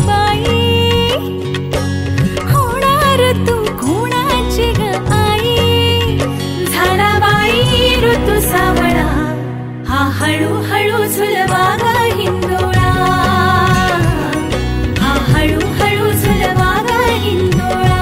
बाई, होणार तू कोणाची ग आई? झाला बाई ऋतू सावळा, हा हळूहळू झुलवा ग हिंदोळा, हा हळूहळू झुलवा ग हिंदोळा.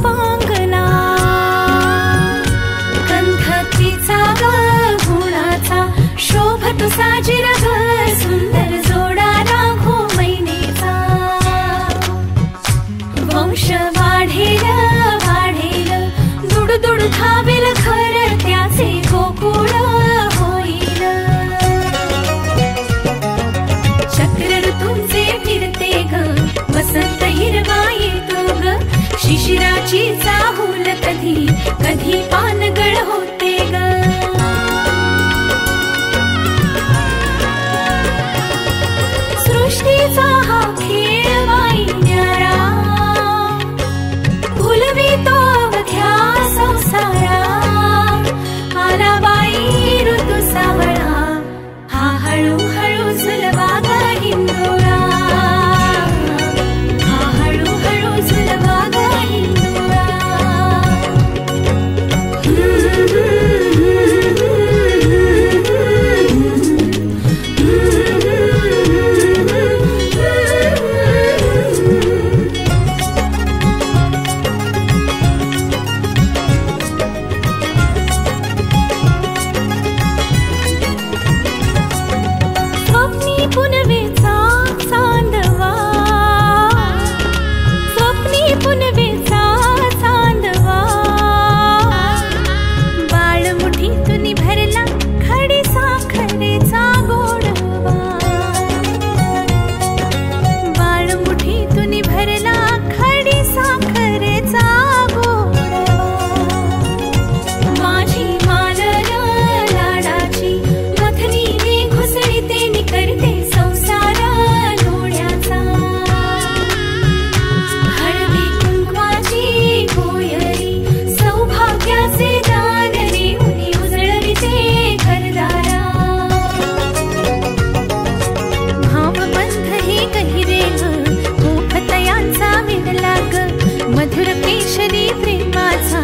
पांगला कंठतीचा ग गुणाचा शोभतो साजिर ग सुंदर जोडा राघो मैनेचा. वंश वाढेल वाढेल दुडदुड धावेल घर त्याचे गोकुळ होईल. चक्र ऋतूंचे फिरते ग वसंत हिरवा येतो ग. शिशिराची चाहूल कधी कधी पानगळ होते ग. सृष्टीचा हा खेळ बाई न्यारा, भुलवितो अवघ्या संसारा. आला बाई ऋतू सावळा, हा हळूहळू झुलवा ग हिंदोळा, हा हळूहळू झुलवा ग. मधुर केशरी प्रेमाचा